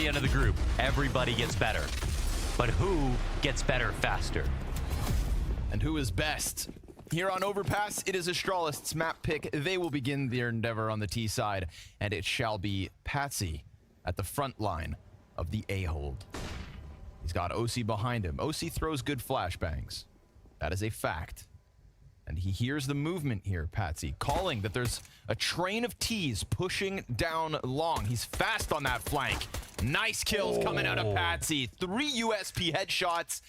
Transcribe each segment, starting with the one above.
end of the group, everybody gets better. But who gets better faster? And who is best? Here on Overpass, it is Astralis's map pick. They will begin their endeavor on the T side, and it shall be Patsy at the front line of the A-hold. He's got OC behind him. OC throws good flashbangs. That is a fact. And he hears the movement here, Patsy, calling that there's a train of T's pushing down long. He's fast on that flank. Nice kills coming out of Patsy. 3 USP headshots.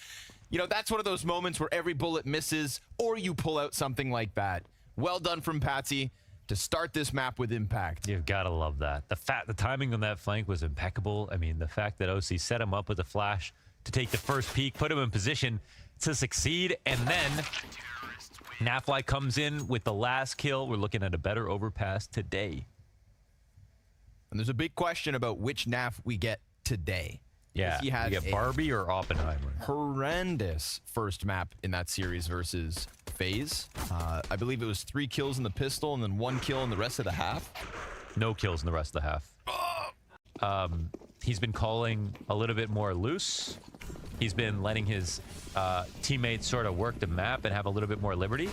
You know, that's one of those moments where every bullet misses, or you pull out something like that. Well done from Patsy to start this map with impact. You've got to love that. The timing on that flank was impeccable. I mean, the fact that OC set him up with a flash to take the first peek, put him in position to succeed, and then Nafly comes in with the last kill. We're looking at a better Overpass today. And there's a big question about which Naf we get today. Yeah, he had you get Barbie or Oppenheimer. Horrendous first map in that series versus FaZe. I believe it was 3 kills in the pistol and then 1 kill in the rest of the half. No kills in the rest of the half. He's been calling a little bit more loose. He's been letting his teammates sort of work the map and have a little bit more liberty.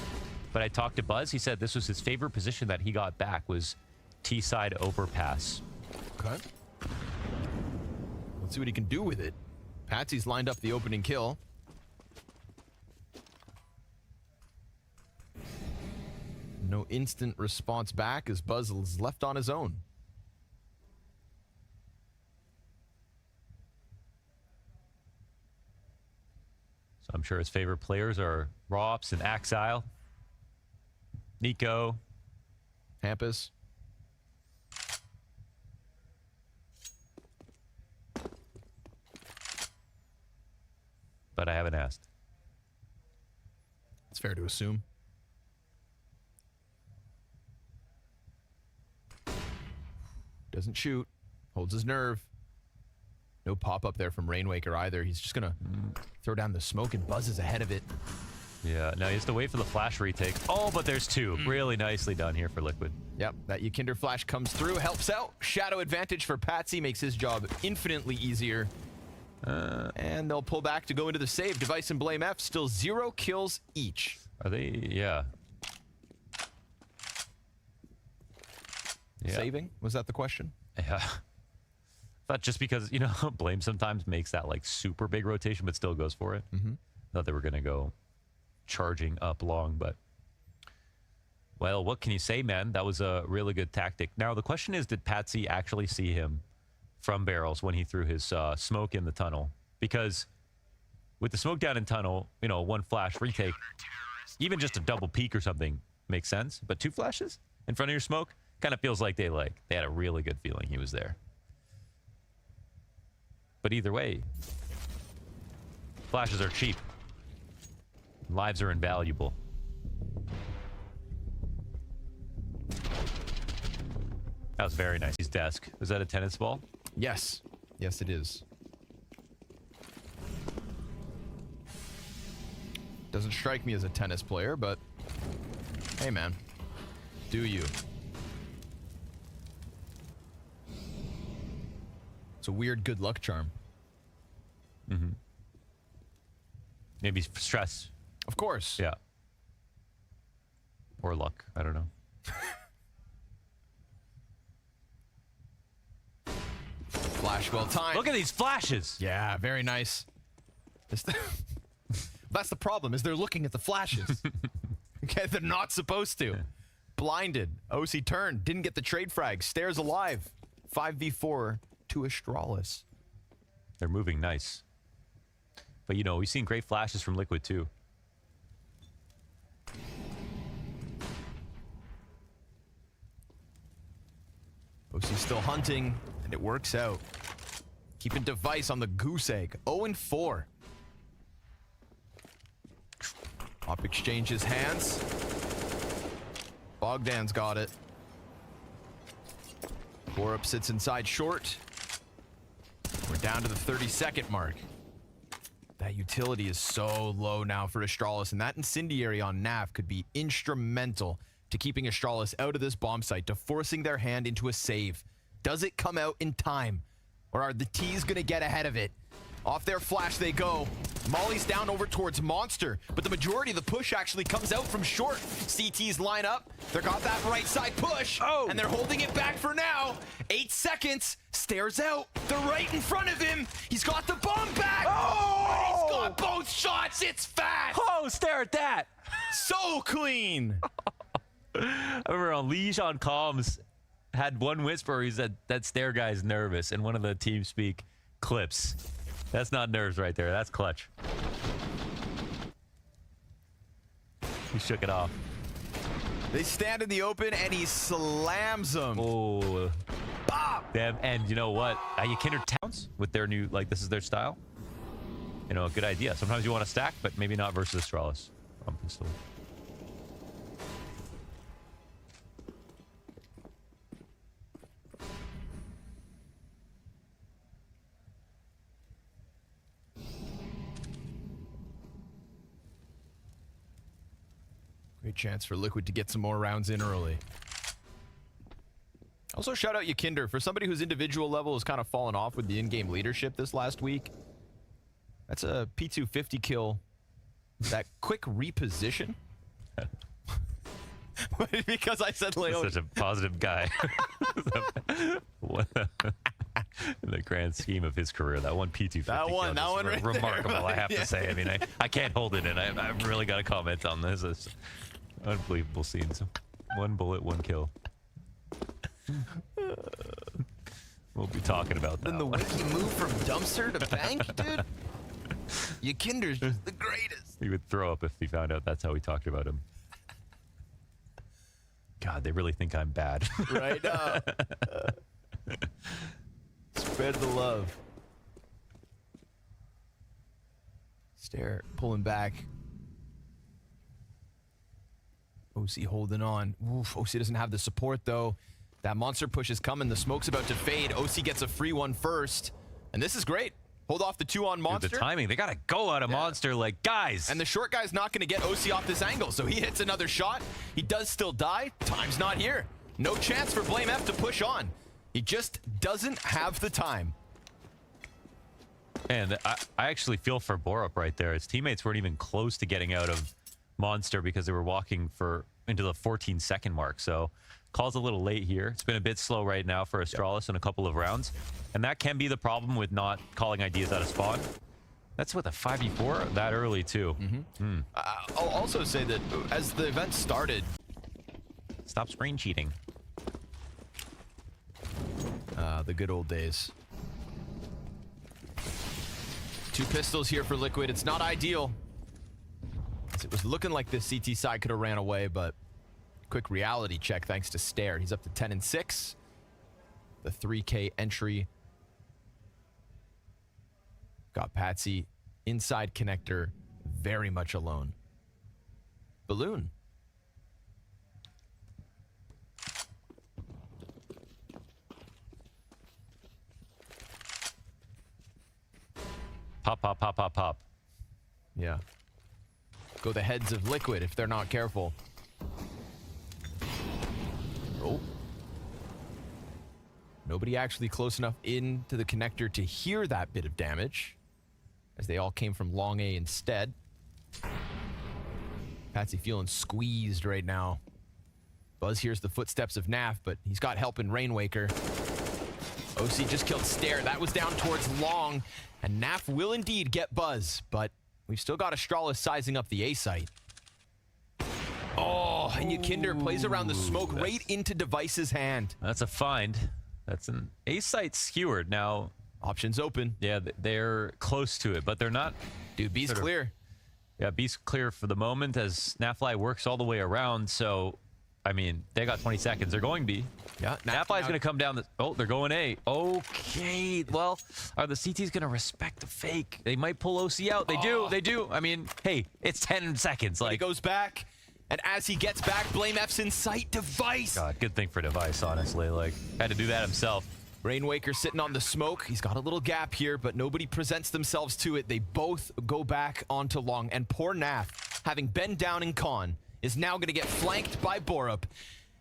But I talked to Buzz. He said this was his favorite position that he got back was T-side Overpass. Okay. Let's see what he can do with it. Patsy's lined up the opening kill. No instant response back as Buzz is left on his own. So I'm sure his favorite players are Rops and Axile, Nico, Hampus. But I haven't asked. It's fair to assume. Doesn't shoot. Holds his nerve. No pop-up there from Rainwaker either. He's just going to throw down the smoke and buzzes ahead of it. Yeah, now he has to wait for the flash retake. Oh, but there's 2. Really nicely done here for Liquid. Yep, that Ykinder flash comes through, helps out. Shadow advantage for Patsy makes his job infinitely easier. And they'll pull back to go into the save. Device and Blame F, still 0 kills each. Are they? Yeah. Saving? Was that the question? Yeah. Thought just because, you know, Blame sometimes makes that like super big rotation, but still goes for it. Thought they were going to go charging up long, but well, what can you say, man? That was a really good tactic. Now, the question is, did Patsy actually see him from barrels when he threw his smoke in the tunnel? Because with the smoke down in tunnel, you know, 1 flash retake, even just a double peek or something makes sense. But 2 flashes in front of your smoke kind of feels like they had a really good feeling he was there. But either way, flashes are cheap. Lives are invaluable. That was very nice. His desk. Was that a tennis ball? Yes. Yes, it is. Doesn't strike me as a tennis player, but hey, man. Do you? It's a weird good luck charm. Maybe stress. Of course. Yeah. Or luck. I don't know. Flash well timed. Look at these flashes. Yeah, very nice. That's the problem, is they're looking at the flashes. Okay, they're not supposed to. Blinded. OC turned. Didn't get the trade frag. Stairs alive. 5v4 to Astralis. They're moving nice. But, you know, we've seen great flashes from Liquid, too. OC's still hunting, and it works out. Keeping Device on the goose egg. 0-4. Op exchanges hands. Bogdan's got it. Borup sits inside short. We're down to the 30-second mark. That utility is so low now for Astralis, and that incendiary on Nav could be instrumental to keeping Astralis out of this bomb site, to forcing their hand into a save. Does it come out in time? Or are the T's going to get ahead of it? Off their flash they go. Molly's down over towards Monster, but the majority of the push actually comes out from short. CTs line up. They got that right side push, and they're holding it back for now. 8 seconds. Stares out. They're right in front of him. He's got the bomb back. Oh! He's got both shots. It's fast. Oh, stare at that. So clean. I remember on Liege on comms had one whisper. He said that stare guy's nervous in one of the TeamSpeak clips. That's not nerves right there. That's clutch. He shook it off. They stand in the open and he slams them. Oh, damn! And you know what? You Kinder Towns with their new, like, this is their style. You know, a good idea. Sometimes you want to stack, but maybe not versus Astralis. Pistol. Great chance for Liquid to get some more rounds in early. Also, shout out Yakinder. For somebody whose individual level has kind of fallen off with the in-game leadership this last week, that's a P250 kill. That quick reposition. Because I said Leo. Such a positive guy. In the grand scheme of his career, that one P250 that one right remarkable, there, I have to say. I mean, I can't hold it in. I've really got to comment on this. It's unbelievable scenes. One bullet, one kill. We'll be talking about that. And the way he moved from dumpster to bank, dude. Yakinder's just the greatest. He would throw up if he found out that's how we talked about him. God, they really think I'm bad. Right now. Spread the love. Stare, pulling back. OC holding on. Oof, OC doesn't have the support though. That monster push is coming. The smoke's about to fade. OC gets a free one first. And this is great. Hold off the 2 on Monster. Dude, the timing, they gotta go out of Monster, like, guys. And the short guy's not gonna get OC off this angle, so he hits another shot. He does still die. Time's not here. No chance for Blame F to push on. He just doesn't have the time. And I actually feel for Borup right there. His teammates weren't even close to getting out of Monster because they were walking into the 14-second mark. So call's a little late here. It's been a bit slow right now for Astralis in a couple of rounds. And that can be the problem with not calling ideas out of spawn. That's with a 5v4 that early too. I'll also say that as the event started... Stop screen cheating. The good old days. 2 pistols here for Liquid. It's not ideal. It was looking like the CT side could have ran away, but quick reality check thanks to Stare. He's up to 10 and 6. The 3K entry. Got Patsy inside connector, very much alone. Balloon. Pop, pop, pop, pop, pop. Yeah. Go the heads of Liquid if they're not careful. Oh. Nobody actually close enough into the connector to hear that bit of damage, as they all came from long A instead. Patsy feeling squeezed right now. Buzz hears the footsteps of Naf, but he's got help in Rainwaker. OC just killed Stare. That was down towards long, and Naf will indeed get Buzz, but we've still got Astralis sizing up the A site. Oh, and Yakinder plays around the smoke right into Device's hand. That's a find. That's an A site skewered. Now, options open. Yeah, they're close to it, but they're not. Dude, B's clear. Yeah, B's clear for the moment as Nafly works all the way around. So, I mean, they got 20 seconds. They're going B. Yeah, Nafly's going to come down. Oh, they're going A. Okay. Well, are the CTs going to respect the fake? They might pull OC out. They do. They do. I mean, hey, it's 10 seconds. Like, he goes back. And as he gets back, Blame F's in sight. Device. God, good thing for Device, honestly. Like, had to do that himself. Rainwaker sitting on the smoke. He's got a little gap here, but nobody presents themselves to it. They both go back onto long. And poor Naf, having been down in con, is now going to get flanked by Borup.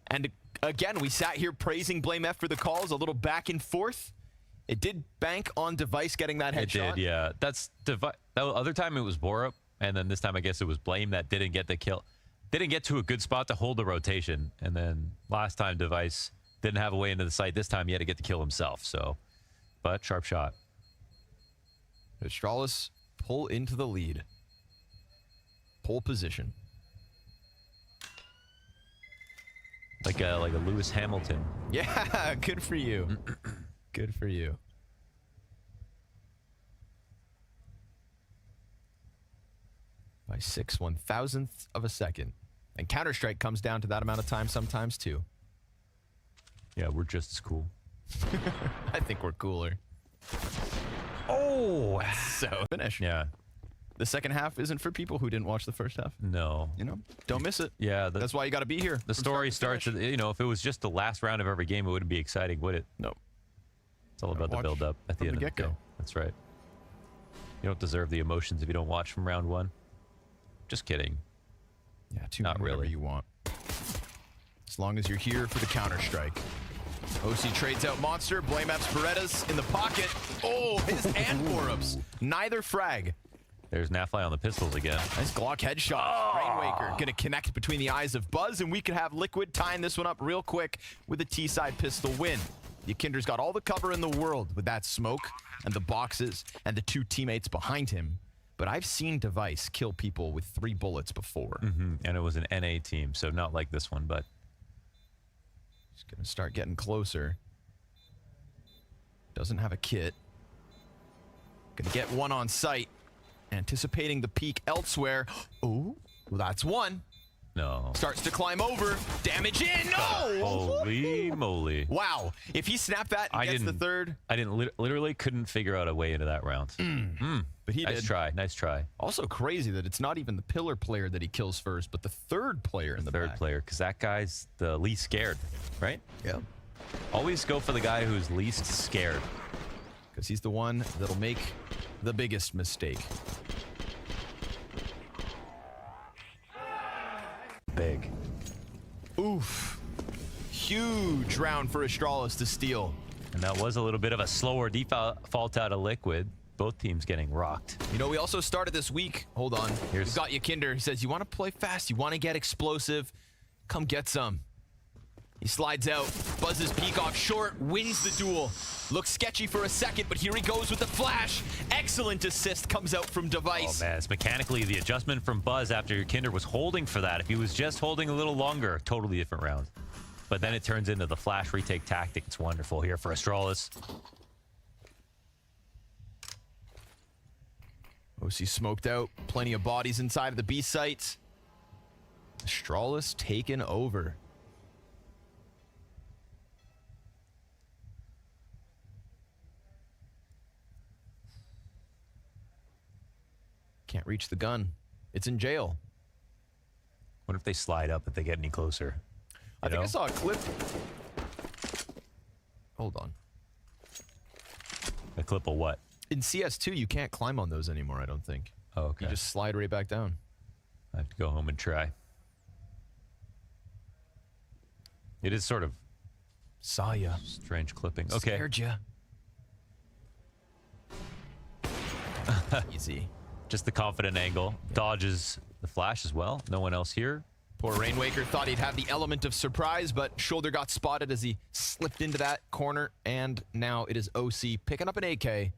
And again, we sat here praising Blame F for the calls, a little back and forth. It did bank on Device getting that headshot. It did, yeah. That's Device. That other time it was Borup, and then this time I guess it was Blame that didn't get the kill. Didn't get to a good spot to hold the rotation, and then last time Device didn't have a way into the site. This time he had to get the kill himself. So, but sharp shot. Astralis pull into the lead. Pole position. Like a Lewis Hamilton. Yeah, good for you. Good for you. By 6/1000th of a second. And Counter-Strike comes down to that amount of time sometimes too. Yeah, we're just as cool. I think we're cooler. Oh, So finish. yeah. The second half isn't for people who didn't watch the first half. No. You know, don't miss it. Yeah, That's why you got to be here. the story starts. You know, if it was just the last round of every game, it wouldn't be exciting, would it? No. It's all about the Watch build-up at the from end the of the get-go. day. That's right. You don't deserve the emotions if you don't watch from round one. Just kidding. Yeah, tune Not in whenever really. you want. As long as you're here for the Counter-Strike. OC trades out Monster. Blame apps Berettas in the pocket. Oh, his and Borups. Neither frag. There's Nafly on the pistols again. Nice Glock headshot. Rainwaker gonna connect between the eyes of Buzz, and we could have Liquid tying this one up real quick with a T-side pistol win. Yakinder's got all the cover in the world with that smoke and the boxes and the two teammates behind him. But I've seen Device kill people with 3 bullets before. And it was an NA team, so not like this one, but He's gonna start getting closer. Doesn't have a kit. Gonna get one on site. Anticipating the peak elsewhere. Oh, well, that's one. no. Starts to climb over. Damage in. No! Holy moly. Wow. If he snapped that and gets the third. I literally couldn't figure out a way into that round. But he Nice did. try. Nice try. Also crazy that it's not even the pillar player that he kills first, but the third player in the Third back. player, because that guy's the least scared, right? Yeah. Always go for the guy who's least scared. Because he's the one that'll make the biggest mistake. Big. Oof. Huge round for Astralis to steal. And that was a little bit of a slower default out of Liquid. Both teams getting rocked. You know, we also started this week. Hold on. Here's- We've got Yakinder. He says, you want to play fast, you want to get explosive, come get some. He slides out. Buzz's peek off short, wins the duel. Looks sketchy for a second, but here he goes with the flash. Excellent assist comes out from Oh Device. man, it's mechanically the adjustment from Buzz after Kinder was holding for that. If he was just holding a little longer, totally different round. But then it turns into the flash retake tactic. It's wonderful here for Astralis. OC smoked out. Plenty of bodies inside of the B site. Astralis taken over. Can't reach the gun. It's in jail. What if they slide up if they get any closer? I think I know? saw a clip. Hold on. A clip of what? In CS2, you can't climb on those anymore, I don't think. Oh, okay. You just slide right back down. I have to go home and try. It is sort of Saw ya. strange clipping. Okay. Scared ya. Easy. Just the confident angle. Dodges the flash as well. No one else here. Poor Rainwaker thought he'd have the element of surprise, but shoulder got spotted as he slipped into that corner, and now it is OC picking up an AK.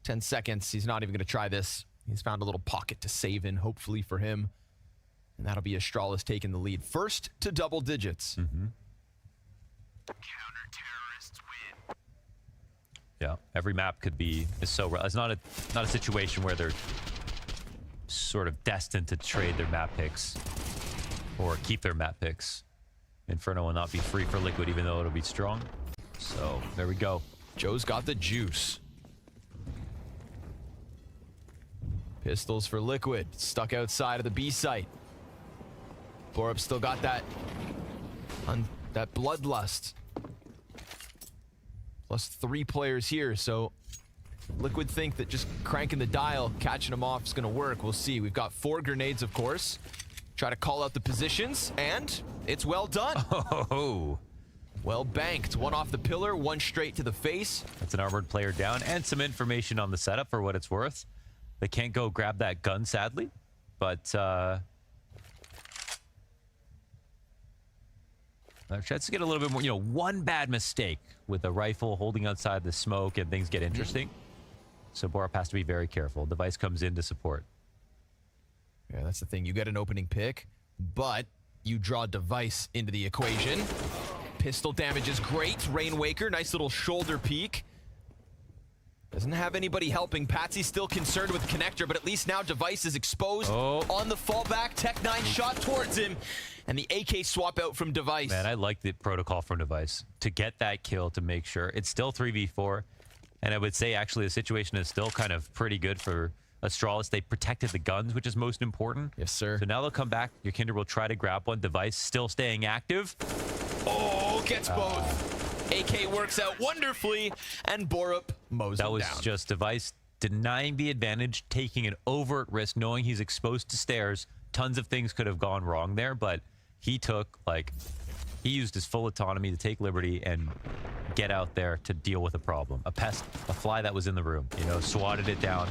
10 seconds. He's not even going to try this. He's found a little pocket to save in, hopefully for him. And that'll be Astralis taking the lead. First to double digits. Counter-terrorists win. Yeah. Every map could be it's not a situation where they're sort of destined to trade their map picks or keep their map picks. Inferno will not be free for Liquid, even though it'll be strong. So there we go. Joe's got the juice. Pistols for Liquid. Stuck outside of the B site. Borup still got that bloodlust. Plus 3 players here, so Liquid think that just cranking the dial, catching them off is going to work. We'll see. We've got 4 grenades, of course. Try to call out the positions, and it's well done. Oh, Well banked. One off the pillar, one straight to the face. That's an armored player down, and some information on the setup for what it's worth. They can't go grab that gun, sadly, but our chance to get a little bit more, you know, one bad mistake with a rifle holding outside the smoke and things get interesting. So Borup has to be very careful. Device comes in to support. Yeah, that's the thing. You get an opening pick, but you draw Device into the equation. Pistol damage is great. Rainwaker, nice little shoulder peek. Doesn't have anybody helping. Patsy's still concerned with connector, but at least now Device is exposed on the fallback. Tech 9 shot towards him, and the AK swap out from Device. Man, I like the protocol from Device to get that kill to make sure. It's still 3v4, and I would say actually the situation is still kind of pretty good for Astralis. They protected the guns, which is most important. Yes, sir. So now they'll come back. Your Kinder will try to grab one. Device still staying active. Oh, gets both. AK works out wonderfully, and Borup mows him down. That was just Device denying the advantage, taking an overt risk, knowing he's exposed to stairs. Tons of things could have gone wrong there, but he took, like, he used his full autonomy to take liberty and get out there to deal with a problem. A pest, a fly that was in the room, you know, swatted it down.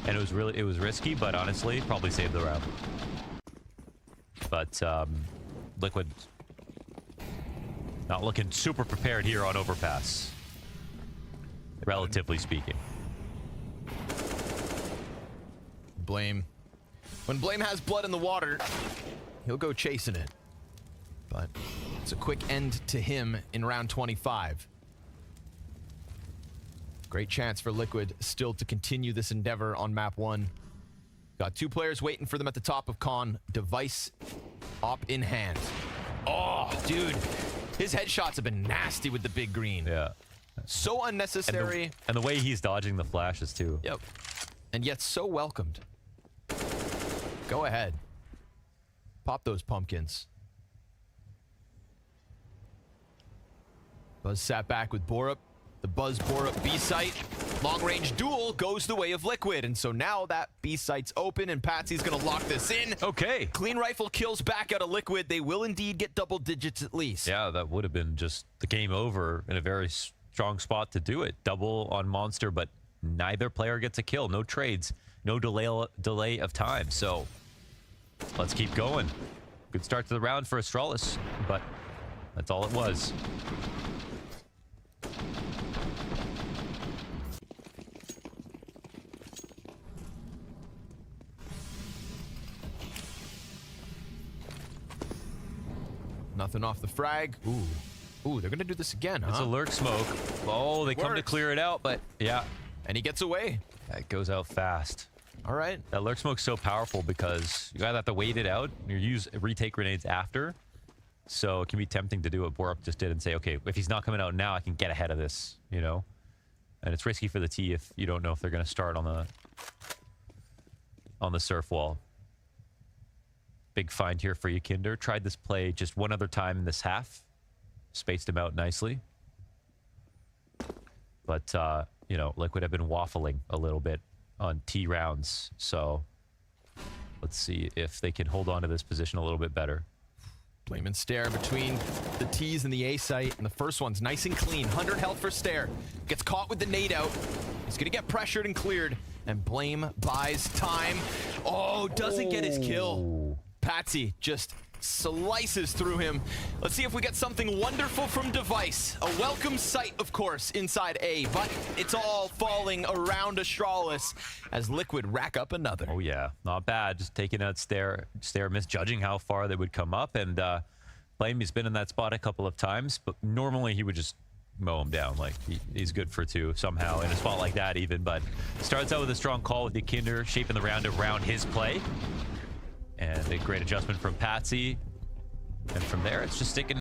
And it was risky, but honestly, probably saved the round. But Liquid not looking super prepared here on Overpass, relatively speaking. Blame. When Blame has blood in the water, he'll go chasing it. But it's a quick end to him in round 25. Great chance for Liquid still to continue this endeavor on map 1. Got 2 players waiting for them at the top of Con. Device op in hand. Oh, dude. His headshots have been nasty with the big green. Yeah. So unnecessary. And the way he's dodging the flashes, too. Yep. And yet so welcomed. Go ahead. Pop those pumpkins. Buzz sat back with Borup. The Buzz Borup B site. Long range duel goes the way of Liquid. And so now that B site's open and Patsy's going to lock this in. Okay. Clean rifle kills back out of Liquid. They will indeed get double digits at least. Yeah, that would have been just the game over in a very strong spot to do it. Double on Monster, but neither player gets a kill. No trades. No delay of time. So let's keep going. Good start to the round for Astralis, but that's all it was. Nothing off the frag. Ooh, they're gonna do this again, huh? It's a lurk smoke. Oh, they come to clear it out, but yeah. And he gets away. It goes out fast. All right. That lurk smoke's so powerful because you either have to wait it out or use retake grenades after. So it can be tempting to do what Borup just did and say, okay, if he's not coming out now, I can get ahead of this, you know? And it's risky for the T if you don't know if they're gonna start on the surf wall. Big find here for you, Kinder. Tried this play just one other time in this half. Spaced him out nicely. But, you know, Liquid have been waffling a little bit on T rounds. So let's see if they can hold on to this position a little bit better. Blame and Stare between the T's and the A site. And the first one's nice and clean. 100 health for Stare. Gets caught with the nade out. He's going to get pressured and cleared. And Blame buys time. Oh, doesn't get his kill. Patsy just slices through him. Let's see if we get something wonderful from Device. A welcome sight, of course, inside A, but it's all falling around Astralis as Liquid rack up another. Oh yeah, not bad. Just taking out Stare, misjudging how far they would come up, and Blame, he's been in that spot a couple of times, but normally he would just mow him down. Like he's good for 2 somehow in a spot like that even, but starts out with a strong call with the Kinder, shaping the round around his play. And a great adjustment from Patsy. And from there, it's just sticking